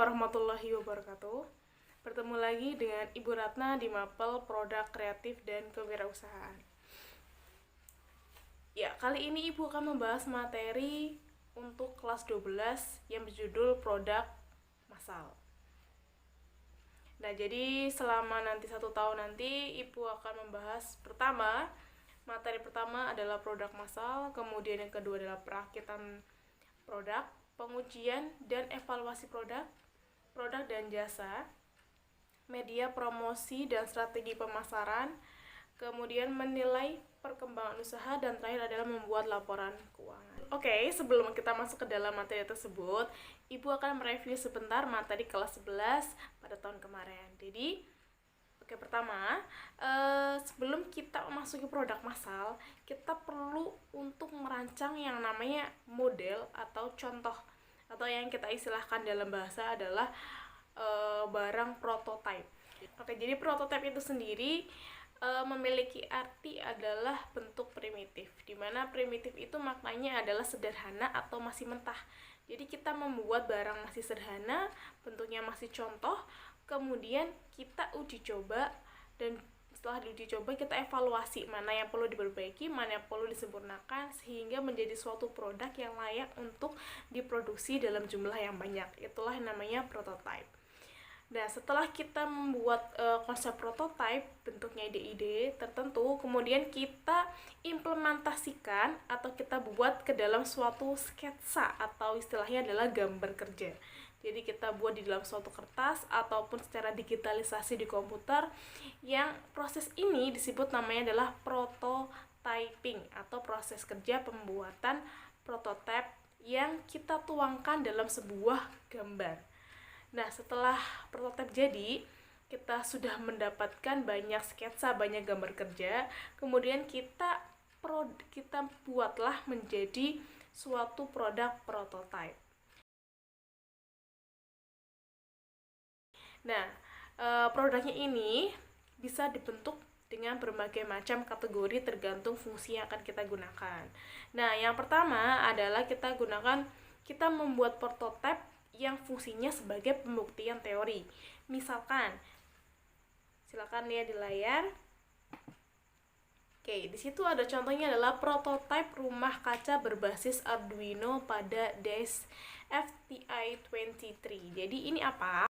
warahmatullahi wabarakatuh. Bertemu lagi dengan Ibu Ratna di Mapel Produk Kreatif dan Kewirausahaan. Ya, kali ini Ibu akan membahas materi untuk kelas 12 yang berjudul Produk Massal. Nah, jadi selama nanti 1 tahun nanti Ibu akan membahas materi pertama adalah produk massal, kemudian yang kedua adalah perakitan produk, pengujian dan evaluasi produk dan jasa, media promosi dan strategi pemasaran, kemudian menilai perkembangan usaha, dan terakhir adalah membuat laporan keuangan. Oke, sebelum kita masuk ke dalam materi tersebut, Ibu akan mereview sebentar materi kelas 11 pada tahun kemarin. Jadi, pertama, sebelum kita memasuki produk massal, kita perlu untuk merancang yang namanya model atau contoh, atau yang kita istilahkan dalam bahasa adalah barang prototype. Oke, jadi prototype itu sendiri memiliki arti adalah bentuk primitif, dimana primitif itu maknanya adalah sederhana atau masih mentah. Jadi kita membuat barang masih sederhana, bentuknya masih contoh, kemudian kita uji coba, dan setelah diuji coba kita evaluasi mana yang perlu diperbaiki, mana yang perlu disempurnakan, sehingga menjadi suatu produk yang layak untuk diproduksi dalam jumlah yang banyak. Itulah yang namanya prototype. Nah, setelah kita membuat konsep prototype, bentuknya ide-ide tertentu, kemudian kita implementasikan atau kita buat ke dalam suatu sketsa, atau istilahnya adalah gambar kerja. Jadi kita buat di dalam suatu kertas ataupun secara digitalisasi di komputer, yang proses ini disebut namanya adalah prototyping atau proses kerja pembuatan prototype yang kita tuangkan dalam sebuah gambar. Nah, setelah prototipe jadi, kita sudah mendapatkan banyak sketsa, banyak gambar kerja, kemudian kita buatlah menjadi suatu produk prototipe. Nah, produknya ini bisa dibentuk dengan berbagai macam kategori tergantung fungsi yang akan kita gunakan. Nah, yang pertama adalah kita membuat prototipe yang fungsinya sebagai pembuktian teori. Misalkan, silakan lihat di layar. Oke, di situ ada contohnya adalah prototipe rumah kaca berbasis Arduino pada DES FTI23. Jadi ini apa?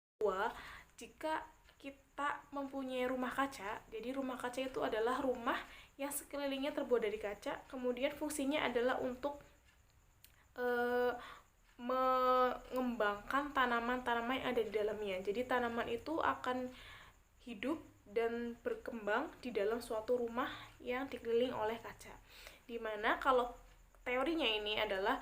Jika kita mempunyai rumah kaca, jadi rumah kaca itu adalah rumah yang sekelilingnya terbuat dari kaca, kemudian fungsinya adalah untuk mengembangkan tanaman-tanaman yang ada di dalamnya. Jadi tanaman itu akan hidup dan berkembang di dalam suatu rumah yang dikelilingi oleh kaca. Dimana kalau teorinya ini adalah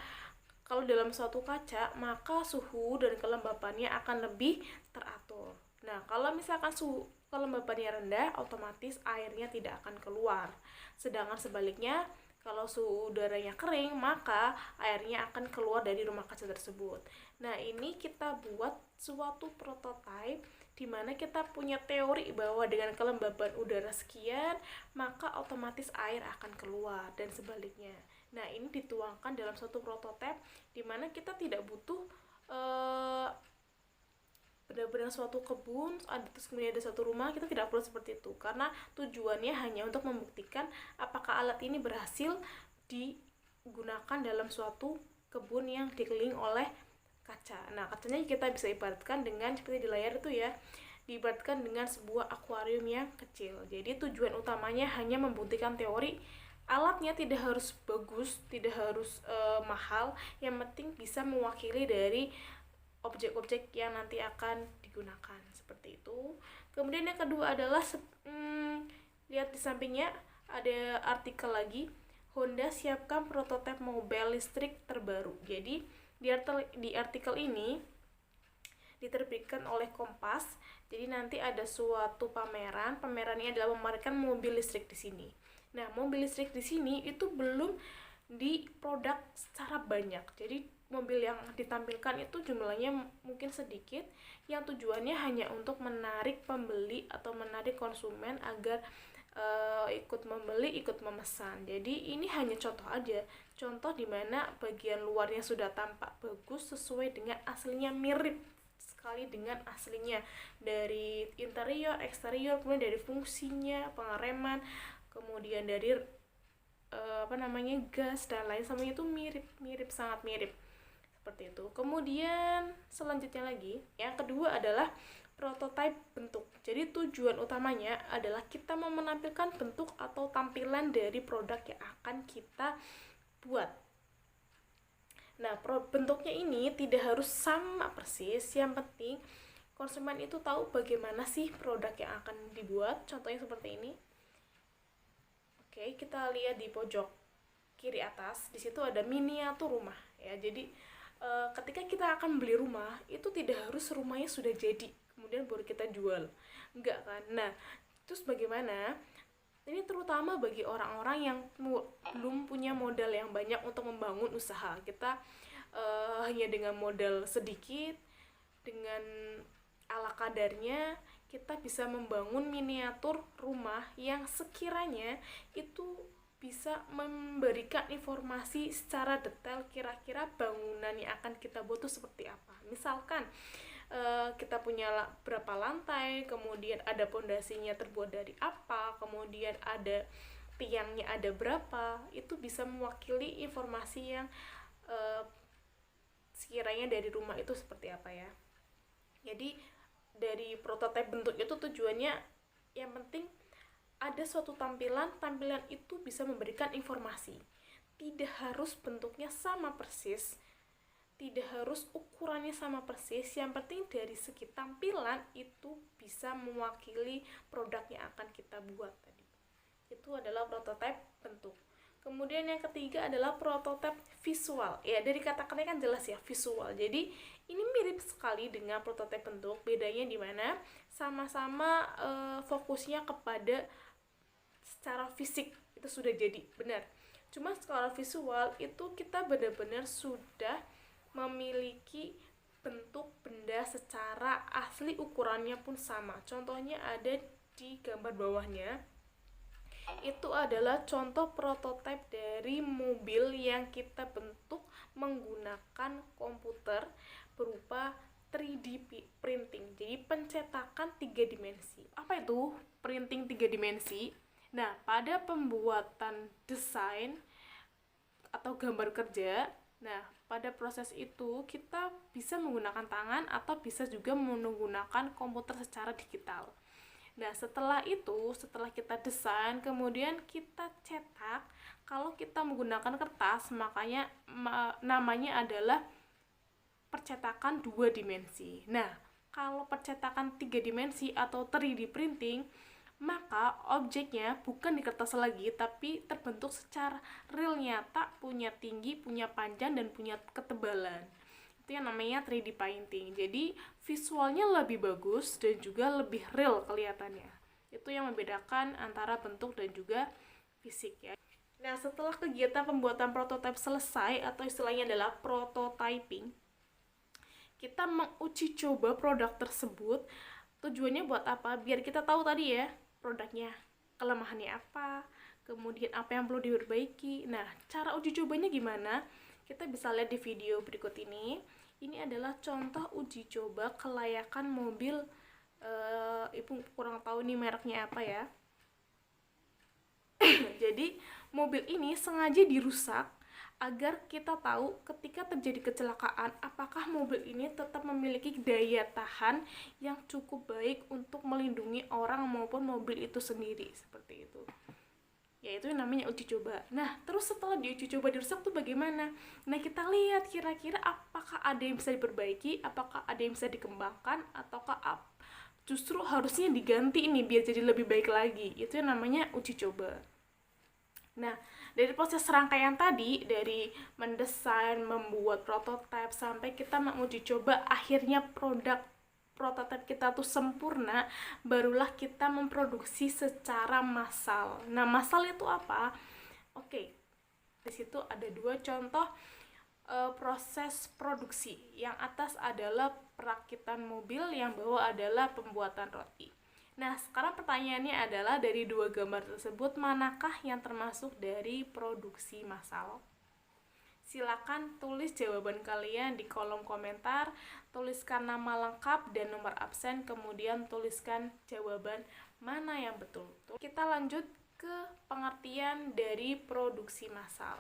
kalau dalam suatu kaca, maka suhu dan kelembapannya akan lebih teratur. Nah, kalau misalkan suhu kelembapannya rendah, otomatis airnya tidak akan keluar. Sedangkan sebaliknya, kalau suhu udaranya kering, maka airnya akan keluar dari rumah kaca tersebut. Nah, ini kita buat suatu prototipe di mana kita punya teori bahwa dengan kelembaban udara sekian, maka otomatis air akan keluar, dan sebaliknya. Nah, ini dituangkan dalam suatu prototipe di mana kita tidak butuh benar-benar suatu kebun, terus kemudian ada satu rumah, kita tidak perlu seperti itu, karena tujuannya hanya untuk membuktikan apakah alat ini berhasil digunakan dalam suatu kebun yang dikelilingi oleh kaca. Nah, kacanya kita bisa ibaratkan dengan seperti di layar itu ya, diibaratkan dengan sebuah akuarium yang kecil. Jadi tujuan utamanya hanya membuktikan teori. Alatnya tidak harus bagus, tidak harus mahal, yang penting bisa mewakili dari objek-objek yang nanti akan digunakan, seperti itu. Kemudian yang kedua adalah lihat di sampingnya ada artikel lagi, Honda siapkan prototipe mobil listrik terbaru. Jadi di artikel ini diterbitkan oleh Kompas. Jadi nanti ada suatu pameran ini adalah memamerkan mobil listrik di sini. Nah, mobil listrik di sini itu belum diproduk secara banyak. Jadi mobil yang ditampilkan itu jumlahnya mungkin sedikit, yang tujuannya hanya untuk menarik pembeli atau menarik konsumen agar ikut membeli, ikut memesan. Jadi ini hanya contoh aja, contoh dimana bagian luarnya sudah tampak bagus sesuai dengan aslinya, mirip sekali dengan aslinya, dari interior, eksterior, kemudian dari fungsinya, pengereman, kemudian dari gas dan lain semuanya itu mirip, sangat mirip seperti itu. Kemudian selanjutnya lagi, yang kedua adalah prototipe bentuk. Jadi tujuan utamanya adalah kita mau menampilkan bentuk atau tampilan dari produk yang akan kita buat. Nah, bentuknya ini tidak harus sama persis, yang penting konsumen itu tahu bagaimana sih produk yang akan dibuat. Contohnya seperti ini. Oke, kita lihat di pojok kiri atas, di situ ada miniatur rumah ya. Jadi ketika kita akan beli rumah, itu tidak harus rumahnya sudah jadi kemudian baru kita jual, enggak kan. Nah, terus bagaimana? Ini terutama bagi orang-orang yang belum punya modal yang banyak untuk membangun usaha. Kita hanya dengan modal sedikit, dengan ala kadarnya, kita bisa membangun miniatur rumah yang sekiranya itu bisa memberikan informasi secara detail kira-kira bangunan yang akan kita buat itu seperti apa. Misalkan kita punya berapa lantai, kemudian ada pondasinya terbuat dari apa, kemudian ada tiangnya ada berapa, itu bisa mewakili informasi yang sekiranya dari rumah itu seperti apa ya. Jadi dari prototipe bentuk itu tujuannya yang penting ada suatu tampilan itu bisa memberikan informasi. Tidak harus bentuknya sama persis, tidak harus ukurannya sama persis, yang penting dari segi tampilan itu bisa mewakili produk yang akan kita buat tadi. Itu adalah prototipe bentuk. Kemudian yang ketiga adalah prototipe visual. Ya, dari kata-katanya kan jelas ya, visual. Jadi ini mirip sekali dengan prototipe bentuk. Bedanya di mana? Sama-sama fokusnya kepada secara fisik itu sudah jadi, benar. Cuma secara visual itu kita benar-benar sudah memiliki bentuk benda secara asli, ukurannya pun sama. Contohnya ada di gambar bawahnya. Itu adalah contoh prototipe dari mobil yang kita bentuk menggunakan komputer berupa 3D printing. Jadi pencetakan 3 dimensi. Apa itu printing 3 dimensi? Nah, pada pembuatan desain atau gambar kerja, nah pada proses itu kita bisa menggunakan tangan atau bisa juga menggunakan komputer secara digital. Nah, setelah itu, setelah kita desain, kemudian kita cetak. Kalau kita menggunakan kertas, makanya namanya adalah percetakan 2 dimensi. Nah, kalau percetakan 3 dimensi atau 3D printing, maka objeknya bukan di kertas lagi, tapi terbentuk secara real, nyata, punya tinggi, punya panjang, dan punya ketebalan. Itu yang namanya 3D painting. Jadi visualnya lebih bagus dan juga lebih real kelihatannya. Itu yang membedakan antara bentuk dan juga fisik ya. Nah, setelah kegiatan pembuatan prototipe selesai atau istilahnya adalah prototyping, kita menguji coba produk tersebut. Tujuannya buat apa? Biar kita tahu tadi ya, produknya kelemahannya apa, kemudian apa yang perlu diperbaiki. Nah, cara uji cobanya gimana? Kita bisa lihat di video berikut ini. Ini adalah contoh uji coba kelayakan mobil. Ibu kurang tahu nih mereknya apa ya. Jadi mobil ini sengaja dirusak agar kita tahu ketika terjadi kecelakaan apakah mobil ini tetap memiliki daya tahan yang cukup baik untuk melindungi orang maupun mobil itu sendiri, seperti itu. Ya, itu yang namanya uji coba. Nah, terus setelah diuji coba dirusak tuh bagaimana? Nah, kita lihat kira-kira apakah ada yang bisa diperbaiki, apakah ada yang bisa dikembangkan, ataukah justru harusnya diganti ini biar jadi lebih baik lagi. Itu yang namanya uji coba. Nah, dari proses rangkaian tadi, dari mendesain, membuat prototipe, sampai kita menguji coba, akhirnya prototipe kita tuh sempurna, barulah kita memproduksi secara massal. Nah, massal itu apa? Oke, di situ ada 2 contoh proses produksi. Yang atas adalah perakitan mobil, yang bawah adalah pembuatan roti. Nah, sekarang pertanyaannya adalah dari 2 gambar tersebut, manakah yang termasuk dari produksi massal? Silakan tulis jawaban kalian di kolom komentar, tuliskan nama lengkap dan nomor absen, kemudian tuliskan jawaban mana yang betul. Kita lanjut ke pengertian dari produksi massal.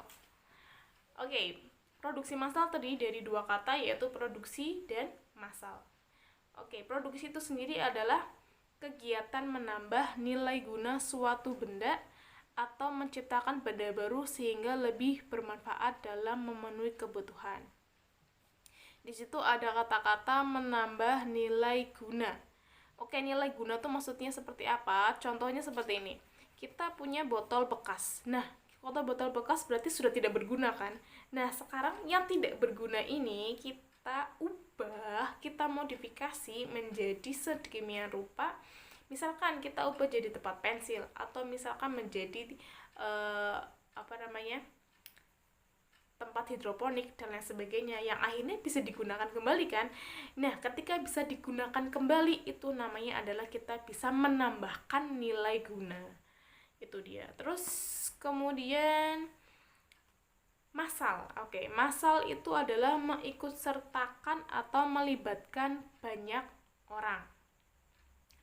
Oke, produksi massal terdiri dari dua kata, yaitu produksi dan massal. Oke, produksi itu sendiri adalah kegiatan menambah nilai guna suatu benda atau menciptakan benda baru sehingga lebih bermanfaat dalam memenuhi kebutuhan. Di situ ada kata-kata menambah nilai guna. Oke, nilai guna tuh maksudnya seperti apa? Contohnya seperti ini. Kita punya botol bekas. Nah, botol bekas berarti sudah tidak berguna kan? Nah, sekarang yang tidak berguna ini kita ubah, kita modifikasi menjadi sedemikian rupa. Misalkan kita ubah jadi tempat pensil, atau misalkan menjadi tempat hidroponik dan lain sebagainya, yang akhirnya bisa digunakan kembali kan. Nah, ketika bisa digunakan kembali, itu namanya adalah kita bisa menambahkan nilai guna. Itu dia. Terus kemudian massal. Oke, massal itu adalah mengikutsertakan atau melibatkan banyak orang.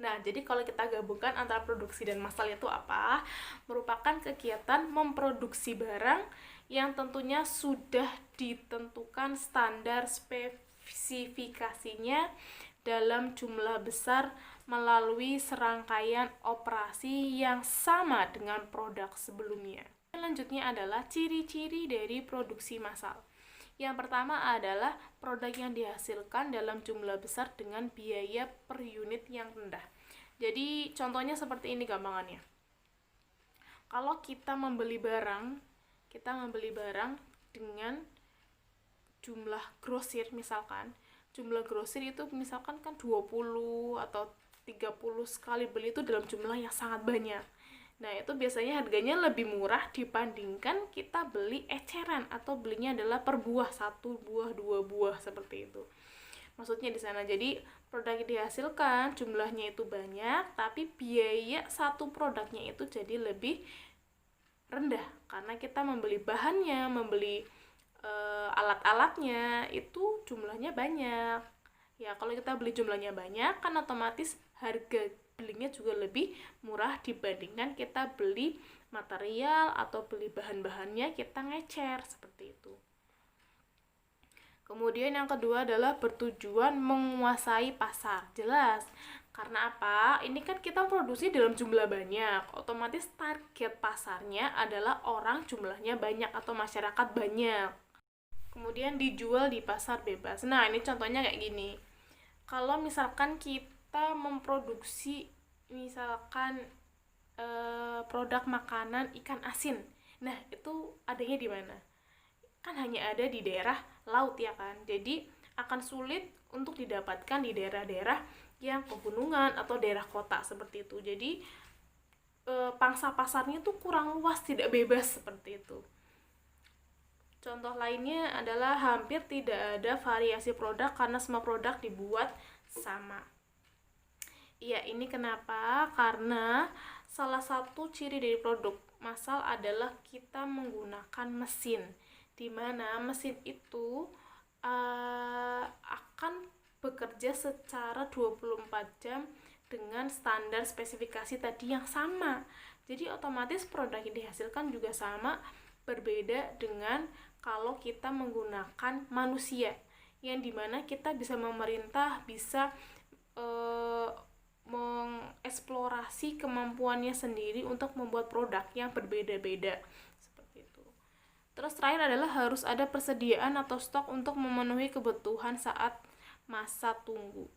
Nah, jadi kalau kita gabungkan antara produksi dan massal itu apa? Merupakan kegiatan memproduksi barang yang tentunya sudah ditentukan standar spesifikasinya dalam jumlah besar melalui serangkaian operasi yang sama dengan produk sebelumnya. Selanjutnya adalah ciri-ciri dari produksi massal. Yang pertama adalah produk yang dihasilkan dalam jumlah besar dengan biaya per unit yang rendah. Jadi contohnya seperti ini gampangannya. Kalau kita membeli barang dengan jumlah grosir misalkan. Jumlah grosir itu misalkan kan 20 atau 30 sekali beli itu dalam jumlah yang sangat banyak. Nah, itu biasanya harganya lebih murah dibandingkan kita beli eceran atau belinya adalah per buah, 1 buah, 2 buah, seperti itu. Maksudnya di sana, jadi produk yang dihasilkan jumlahnya itu banyak, tapi biaya satu produknya itu jadi lebih rendah karena kita membeli bahannya, membeli alat-alatnya itu jumlahnya banyak. Ya, kalau kita beli jumlahnya banyak kan otomatis harga belinya juga lebih murah dibandingkan kita beli material atau beli bahan-bahannya kita ngecer, seperti itu. Kemudian yang kedua adalah bertujuan menguasai pasar. Jelas, karena apa? Ini kan kita produksi dalam jumlah banyak, otomatis target pasarnya adalah orang jumlahnya banyak atau masyarakat banyak. Kemudian dijual di pasar bebas. Nah, ini contohnya kayak gini. Kalau misalkan kita memproduksi misalkan produk makanan ikan asin, nah itu adanya di mana? Kan hanya ada di daerah laut ya kan, jadi akan sulit untuk didapatkan di daerah-daerah yang pegunungan atau daerah kota seperti itu. Jadi pangsa pasarnya tuh kurang luas, tidak bebas seperti itu. Contoh lainnya adalah hampir tidak ada variasi produk karena semua produk dibuat sama. Iya, ini kenapa? Karena salah satu ciri dari produk massal adalah kita menggunakan mesin, di mana mesin itu akan bekerja secara 24 jam dengan standar spesifikasi tadi yang sama. Jadi otomatis produk yang dihasilkan juga sama, berbeda dengan kalau kita menggunakan manusia, yang dimana kita bisa memerintah, bisa mengeksplorasi kemampuannya sendiri untuk membuat produk yang berbeda-beda, seperti itu. Terus terakhir adalah harus ada persediaan atau stok untuk memenuhi kebutuhan saat masa tunggu.